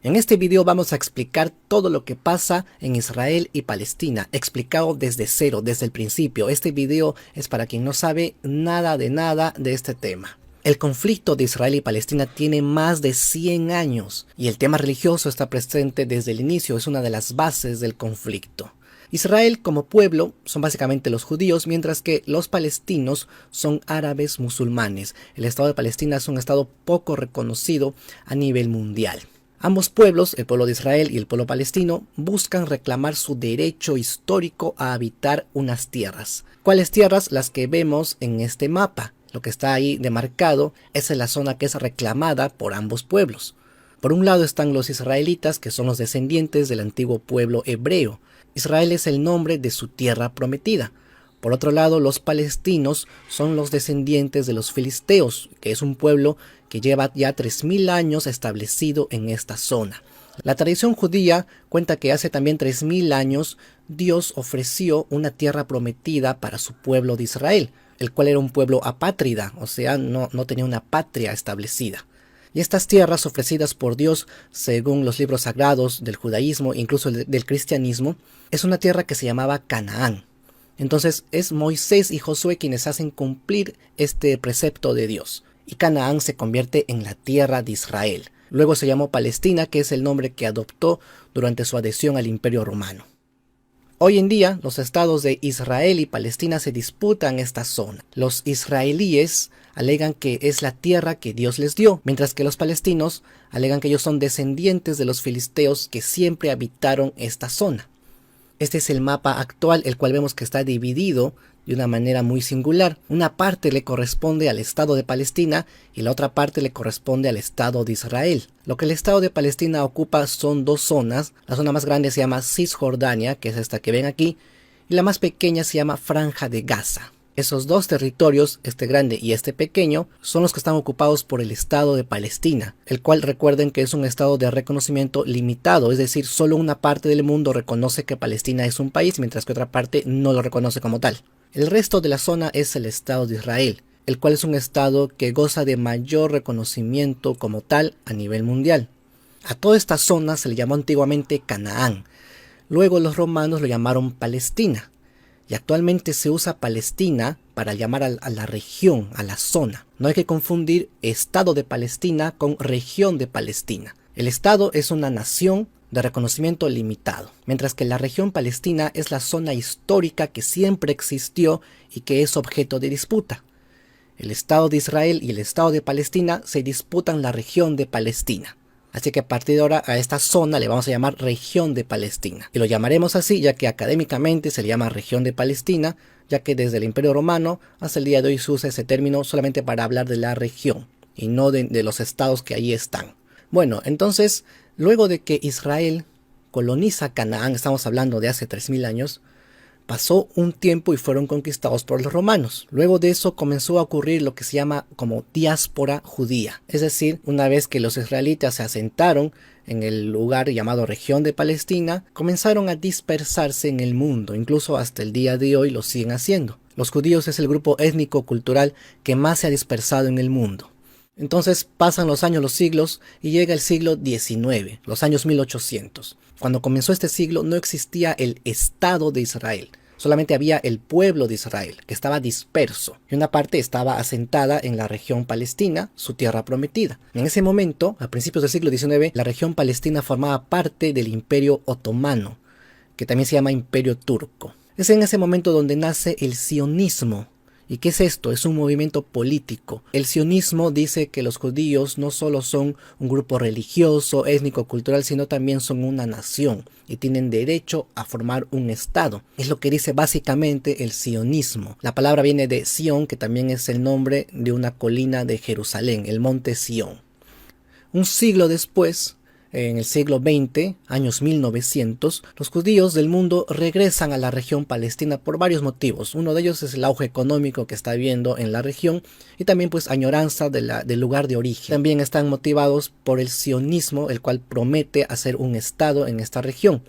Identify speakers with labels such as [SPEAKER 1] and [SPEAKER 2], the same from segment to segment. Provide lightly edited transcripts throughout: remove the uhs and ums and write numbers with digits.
[SPEAKER 1] En este video vamos a explicar todo lo que pasa en Israel y Palestina, explicado desde cero, desde el principio. Este video es para quien no sabe nada de este tema. El conflicto de Israel y Palestina tiene más de 100 años y el tema religioso está presente desde el inicio, es una de las bases del conflicto. Israel como pueblo son básicamente los judíos, mientras que los palestinos son árabes musulmanes. El Estado de Palestina es un estado poco reconocido a nivel mundial. Ambos pueblos, el pueblo de Israel y el pueblo palestino, buscan reclamar su derecho histórico a habitar unas tierras. ¿Cuáles tierras? Las que vemos en este mapa. Lo que está ahí demarcado es la zona que es reclamada por ambos pueblos. Por un lado están los israelitas, que son los descendientes del antiguo pueblo hebreo. Israel es el nombre de su tierra prometida. Por otro lado, los palestinos son los descendientes de los filisteos, que es un pueblo que lleva ya 3000 años establecido en esta zona. La tradición judía cuenta que hace también 3000 años Dios ofreció una tierra prometida para su pueblo de Israel, el cual era un pueblo apátrida, o sea, no tenía una patria establecida. Y estas tierras ofrecidas por Dios, según los libros sagrados del judaísmo, incluso del cristianismo, es una tierra que se llamaba Canaán. Entonces es Moisés y Josué quienes hacen cumplir este precepto de Dios. Y Canaán se convierte en la tierra de Israel. Luego se llamó Palestina, que es el nombre que adoptó durante su adhesión al Imperio Romano. Hoy en día, los estados de Israel y Palestina se disputan esta zona. Los israelíes alegan que es la tierra que Dios les dio, mientras que los palestinos alegan que ellos son descendientes de los filisteos que siempre habitaron esta zona. Este es el mapa actual, el cual vemos que está dividido de una manera muy singular. Una parte le corresponde al Estado de Palestina y la otra parte le corresponde al Estado de Israel. Lo que el Estado de Palestina ocupa son dos zonas. La zona más grande se llama Cisjordania, que es esta que ven aquí, y la más pequeña se llama Franja de Gaza. Esos dos territorios, este grande y este pequeño, son los que están ocupados por el Estado de Palestina, el cual recuerden que es un estado de reconocimiento limitado, es decir, solo una parte del mundo reconoce que Palestina es un país, mientras que otra parte no lo reconoce como tal. El resto de la zona es el Estado de Israel, el cual es un estado que goza de mayor reconocimiento como tal a nivel mundial. A toda esta zona se le llamó antiguamente Canaán, luego los romanos lo llamaron Palestina. Y actualmente se usa Palestina para llamar a la región, a la zona. No hay que confundir Estado de Palestina con región de Palestina. El Estado es una nación de reconocimiento limitado, mientras que la región palestina es la zona histórica que siempre existió y que es objeto de disputa. El Estado de Israel y el Estado de Palestina se disputan la región de Palestina. Así que a partir de ahora a esta zona le vamos a llamar región de Palestina. Y lo llamaremos así ya que académicamente se le llama región de Palestina, ya que desde el Imperio Romano hasta el día de hoy se usa ese término solamente para hablar de la región y no de los estados que allí están. Bueno, entonces, luego de que Israel coloniza Canaán, estamos hablando de hace 3000 años, pasó un tiempo y fueron conquistados por los romanos. Luego de eso comenzó a ocurrir lo que se llama como diáspora judía. Es decir, una vez que los israelitas se asentaron en el lugar llamado región de Palestina, comenzaron a dispersarse en el mundo. Incluso hasta el día de hoy lo siguen haciendo. Los judíos es el grupo étnico-cultural que más se ha dispersado en el mundo. Entonces pasan los años, los siglos, y llega el siglo XIX, los años 1800. Cuando comenzó este siglo no existía el Estado de Israel, solamente había el pueblo de Israel, que estaba disperso, y una parte estaba asentada en la región palestina, su tierra prometida. En ese momento, a principios del siglo XIX, la región palestina formaba parte del Imperio Otomano, que también se llama Imperio Turco. Es en ese momento donde nace el sionismo. ¿Y qué es esto? Es un movimiento político. El sionismo dice que los judíos no solo son un grupo religioso, étnico, cultural, sino también son una nación y tienen derecho a formar un estado. Es lo que dice básicamente el sionismo. La palabra viene de Sión, que también es el nombre de una colina de Jerusalén, el monte Sión. Un siglo después, en el siglo XX, años 1900, los judíos del mundo regresan a la región palestina por varios motivos. Uno de ellos es el auge económico que está habiendo en la región y también pues añoranza del lugar de origen. También están motivados por el sionismo, el cual promete hacer un estado en esta región.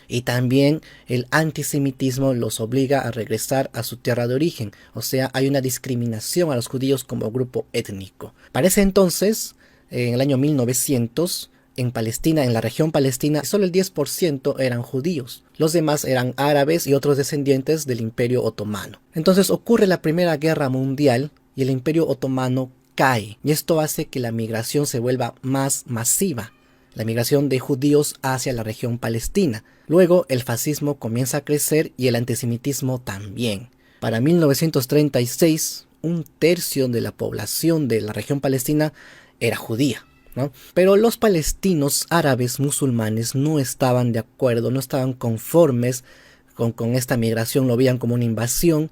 [SPEAKER 1] Y también el antisemitismo los obliga a regresar a su tierra de origen. O sea, hay una discriminación a los judíos como grupo étnico. Para ese entonces, en el año 1900, en Palestina, en la región palestina, solo el 10% eran judíos. Los demás eran árabes y otros descendientes del Imperio Otomano. Entonces ocurre la Primera Guerra Mundial y el Imperio Otomano cae. Y esto hace que la migración se vuelva más masiva. La migración de judíos hacia la región palestina. Luego el fascismo comienza a crecer y el antisemitismo también. Para 1936, un tercio de la población de la región palestina era judía, ¿no? Pero los palestinos árabes musulmanes no estaban de acuerdo, no estaban conformes con esta migración, lo veían como una invasión.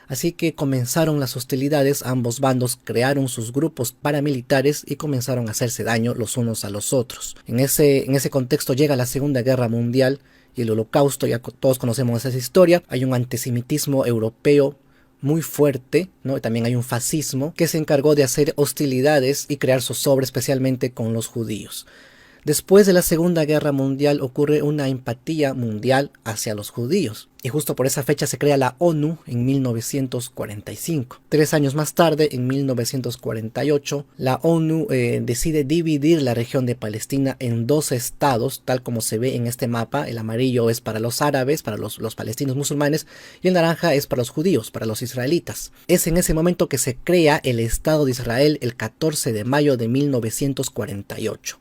[SPEAKER 1] Así que comenzaron las hostilidades, ambos bandos crearon sus grupos paramilitares y comenzaron a hacerse daño los unos a los otros. En ese contexto llega la Segunda Guerra Mundial y el Holocausto, ya todos conocemos esa historia. Hay un antisemitismo europeo muy fuerte, ¿no? También hay un fascismo que se encargó de hacer hostilidades y crear zozobra especialmente con los judíos. Después de la Segunda Guerra Mundial ocurre una empatía mundial hacia los judíos. Y justo por esa fecha se crea la ONU en 1945. 3 años más tarde, en 1948, la ONU decide dividir la región de Palestina en 2 estados, tal como se ve en este mapa. El amarillo es para los árabes, para los palestinos musulmanes, y el naranja es para los judíos, para los israelitas. Es en ese momento que se crea el Estado de Israel el 14 de mayo de 1948.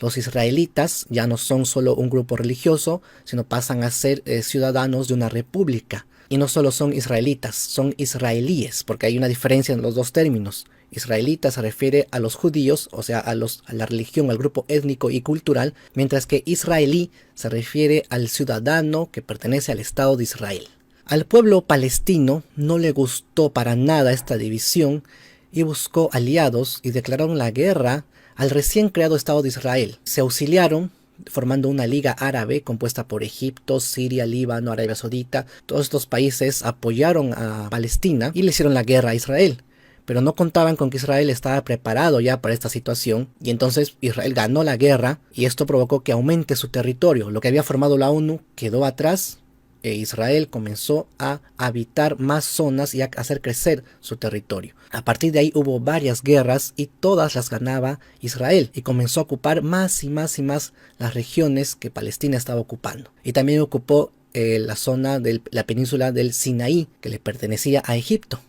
[SPEAKER 1] Los israelitas ya no son solo un grupo religioso, sino pasan a ser ciudadanos de una república. Y no solo son israelitas, son israelíes, porque hay una diferencia en los dos términos. Israelita se refiere a los judíos, o sea, a la religión, al grupo étnico y cultural, mientras que israelí se refiere al ciudadano que pertenece al Estado de Israel. Al pueblo palestino no le gustó para nada esta división y buscó aliados y declararon la guerra al recién creado Estado de Israel. Se auxiliaron formando una liga árabe compuesta por Egipto, Siria, Líbano, Arabia Saudita. Todos estos países apoyaron a Palestina y le hicieron la guerra a Israel. Pero no contaban con que Israel estaba preparado ya para esta situación, y entonces Israel ganó la guerra y esto provocó que aumente su territorio. Lo que había formado la ONU quedó atrás e Israel comenzó a habitar más zonas y a hacer crecer su territorio. A partir de ahí hubo varias guerras y todas las ganaba Israel y comenzó a ocupar más y más y más las regiones que Palestina estaba ocupando. Y también ocupó la zona de la península del Sinaí, que le pertenecía a Egipto.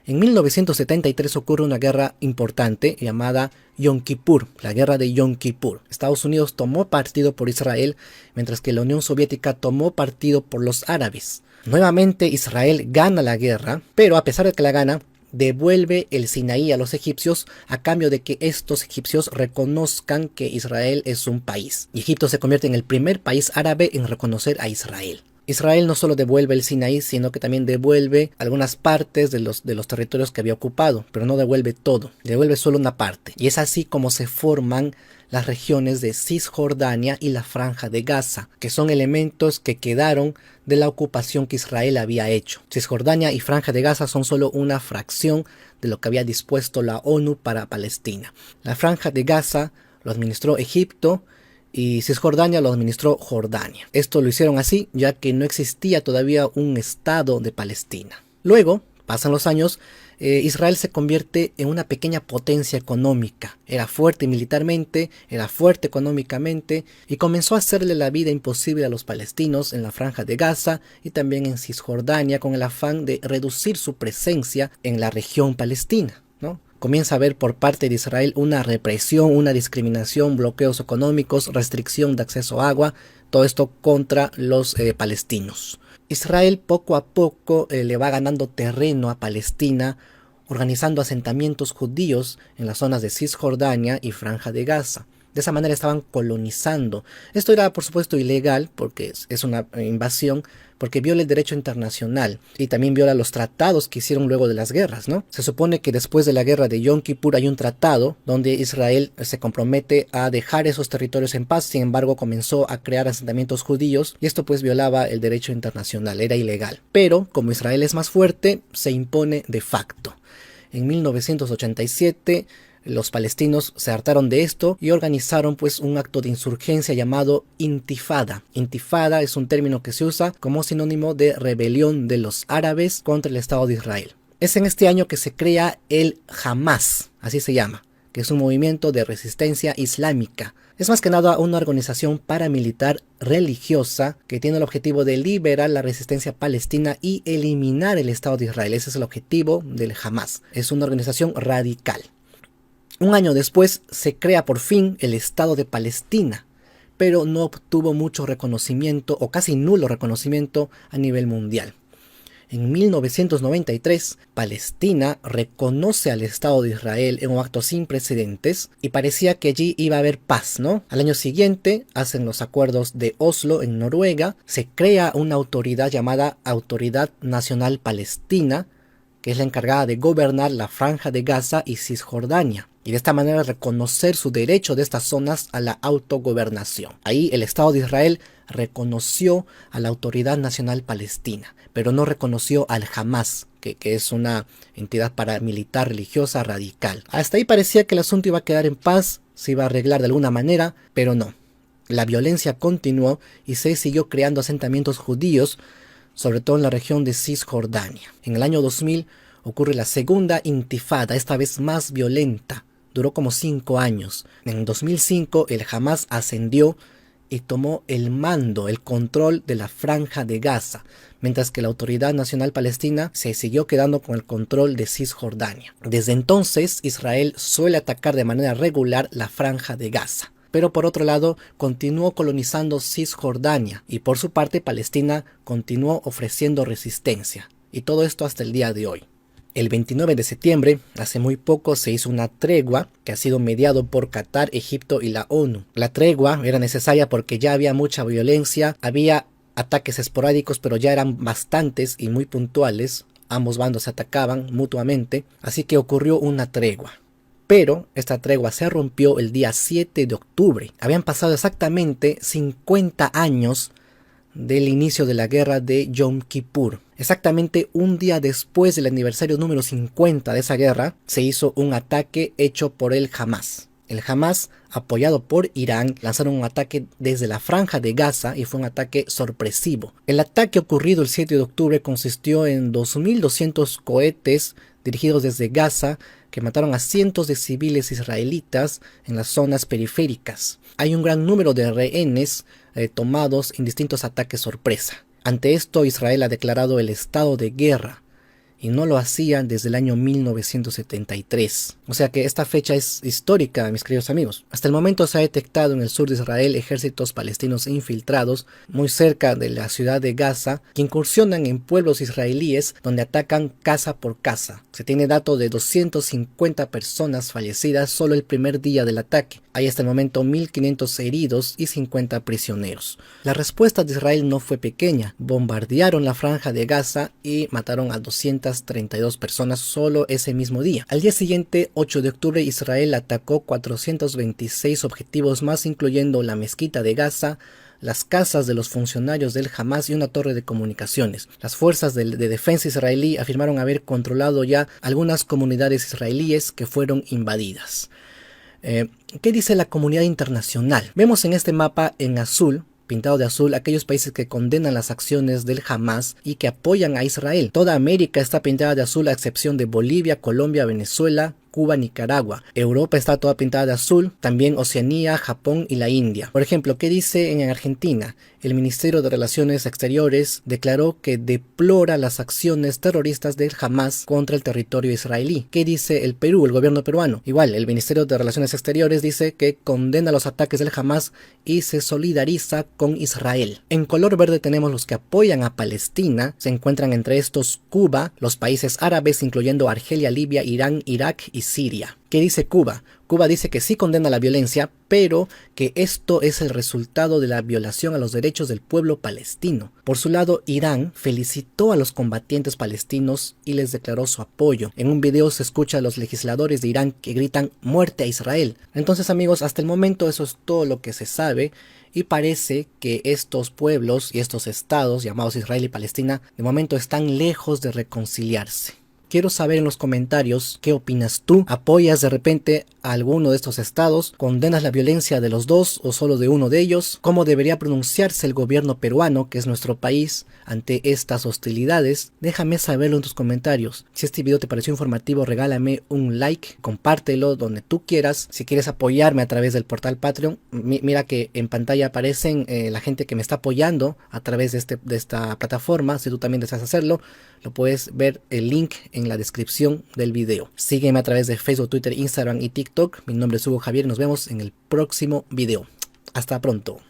[SPEAKER 1] En 1973 ocurre una guerra importante llamada Yom Kippur, la guerra de Yom Kippur. Estados Unidos tomó partido por Israel, mientras que la Unión Soviética tomó partido por los árabes. Nuevamente Israel gana la guerra, pero a pesar de que la gana, devuelve el Sinaí a los egipcios a cambio de que estos egipcios reconozcan que Israel es un país. Y Egipto se convierte en el primer país árabe en reconocer a Israel. Israel no solo devuelve el Sinaí, sino que también devuelve algunas partes de los territorios que había ocupado, pero no devuelve todo, devuelve solo una parte. Y es así como se forman las regiones de Cisjordania y la Franja de Gaza, que son elementos que quedaron de la ocupación que Israel había hecho. Cisjordania y Franja de Gaza son solo una fracción de lo que había dispuesto la ONU para Palestina. La Franja de Gaza lo administró Egipto, y Cisjordania lo administró Jordania. Esto lo hicieron así ya que no existía todavía un Estado de Palestina. Luego, pasan los años, Israel se convierte en una pequeña potencia económica. Era fuerte militarmente, era fuerte económicamente y comenzó a hacerle la vida imposible a los palestinos en la Franja de Gaza y también en Cisjordania con el afán de reducir su presencia en la región palestina, ¿no? Comienza a haber por parte de Israel una represión, una discriminación, bloqueos económicos, restricción de acceso a agua, todo esto contra los palestinos. Israel poco a poco le va ganando terreno a Palestina, organizando asentamientos judíos en las zonas de Cisjordania y Franja de Gaza. De esa manera estaban colonizando. Esto era por supuesto ilegal porque es una invasión, porque viola el derecho internacional y también viola los tratados que hicieron luego de las guerras, ¿no? Se supone que después de la guerra de Yom Kippur hay un tratado donde Israel se compromete a dejar esos territorios en paz, sin embargo comenzó a crear asentamientos judíos y esto pues violaba el derecho internacional, era ilegal. Pero como Israel es más fuerte, se impone de facto. En 1987 los palestinos se hartaron de esto y organizaron pues un acto de insurgencia llamado Intifada. Intifada es un término que se usa como sinónimo de rebelión de los árabes contra el Estado de Israel. Es en este año que se crea el Hamas, así se llama, que es un movimiento de resistencia islámica. Es más que nada una organización paramilitar religiosa que tiene el objetivo de liberar la resistencia palestina y eliminar el Estado de Israel. Ese es el objetivo del Hamas. Es una organización radical. Un año después se crea por fin el Estado de Palestina, pero no obtuvo mucho reconocimiento o casi nulo reconocimiento a nivel mundial. En 1993, Palestina reconoce al Estado de Israel en un acto sin precedentes y parecía que allí iba a haber paz, ¿no? Al año siguiente hacen los acuerdos de Oslo en Noruega, se crea una autoridad llamada Autoridad Nacional Palestina, que es la encargada de gobernar la Franja de Gaza y Cisjordania, y de esta manera reconocer su derecho de estas zonas a la autogobernación. Ahí el Estado de Israel reconoció a la Autoridad Nacional Palestina, pero no reconoció al Hamas, que es una entidad paramilitar religiosa radical. Hasta ahí parecía que el asunto iba a quedar en paz, se iba a arreglar de alguna manera, pero no. La violencia continuó y se siguió creando asentamientos judíos, sobre todo en la región de Cisjordania. En el año 2000 ocurre la segunda intifada, esta vez más violenta. Duró como 5 años. En 2005 el Hamas ascendió y tomó el mando, el control de la Franja de Gaza, mientras que la Autoridad Nacional Palestina se siguió quedando con el control de Cisjordania. Desde entonces Israel suele atacar de manera regular la Franja de Gaza. Pero por otro lado, continuó colonizando Cisjordania y por su parte Palestina continuó ofreciendo resistencia. Y todo esto hasta el día de hoy. El 29 de septiembre, hace muy poco, se hizo una tregua que ha sido mediado por Qatar, Egipto y la ONU. La tregua era necesaria porque ya había mucha violencia, había ataques esporádicos, pero ya eran bastantes y muy puntuales. Ambos bandos se atacaban mutuamente, así que ocurrió una tregua. Pero esta tregua se rompió el día 7 de octubre. Habían pasado exactamente 50 años del inicio de la guerra de Yom Kippur. Exactamente un día después del aniversario número 50 de esa guerra, se hizo un ataque hecho por el Hamas. El Hamas, apoyado por Irán, lanzaron un ataque desde la Franja de Gaza y fue un ataque sorpresivo. El ataque ocurrido el 7 de octubre consistió en 2.200 cohetes dirigidos desde Gaza que mataron a cientos de civiles israelitas en las zonas periféricas. Hay un gran número de rehenes tomados en distintos ataques sorpresa. Ante esto, Israel ha declarado el estado de guerra y no lo hacía desde el año 1973. O sea que esta fecha es histórica, mis queridos amigos. Hasta el momento se ha detectado en el sur de Israel ejércitos palestinos infiltrados muy cerca de la ciudad de Gaza que incursionan en pueblos israelíes donde atacan casa por casa. Se tiene dato de 250 personas fallecidas solo el primer día del ataque. Hay hasta el momento 1.500 heridos y 50 prisioneros. La respuesta de Israel no fue pequeña. Bombardearon la Franja de Gaza y mataron a 232 personas solo ese mismo día. Al día siguiente, 8 de octubre, Israel atacó 426 objetivos más, incluyendo la mezquita de Gaza, las casas de los funcionarios del Hamas y una torre de comunicaciones. Las fuerzas de defensa israelí afirmaron haber controlado ya algunas comunidades israelíes que fueron invadidas. ¿Qué dice la comunidad internacional? Vemos en este mapa en azul, pintado de azul, aquellos países que condenan las acciones del Hamas y que apoyan a Israel. Toda América está pintada de azul a excepción de Bolivia, Colombia, Venezuela, Cuba, Nicaragua. Europa está toda pintada de azul, también Oceanía, Japón y la India. Por ejemplo, ¿qué dice en Argentina? El Ministerio de Relaciones Exteriores declaró que deplora las acciones terroristas del Hamas contra el territorio israelí. ¿Qué dice el Perú, el gobierno peruano? Igual, el Ministerio de Relaciones Exteriores dice que condena los ataques del Hamas y se solidariza con Israel. En color verde tenemos los que apoyan a Palestina. Se encuentran entre estos Cuba, los países árabes incluyendo Argelia, Libia, Irán, Irak y Siria. ¿Qué dice Cuba? Cuba dice que sí condena la violencia, pero que esto es el resultado de la violación a los derechos del pueblo palestino. Por su lado, Irán felicitó a los combatientes palestinos y les declaró su apoyo. En un video se escucha a los legisladores de Irán que gritan "muerte a Israel". Entonces, amigos, hasta el momento eso es todo lo que se sabe y parece que estos pueblos y estos estados llamados Israel y Palestina de momento están lejos de reconciliarse. Quiero saber en los comentarios qué opinas tú. ¿Apoyas de repente a alguno de estos estados? ¿Condenas la violencia de los dos o solo de uno de ellos? ¿Cómo debería pronunciarse el gobierno peruano, que es nuestro país, ante estas hostilidades? Déjame saberlo en tus comentarios. Si este video te pareció informativo, regálame un like, compártelo donde tú quieras. Si quieres apoyarme a través del portal Patreon, mira que en pantalla aparecen la gente que me está apoyando a través de esta plataforma. Si tú también deseas hacerlo, lo puedes ver el link en la descripción del video. Sígueme a través de Facebook, Twitter, Instagram y TikTok. Mi nombre es Hugo Javier y nos vemos en el próximo video. Hasta pronto.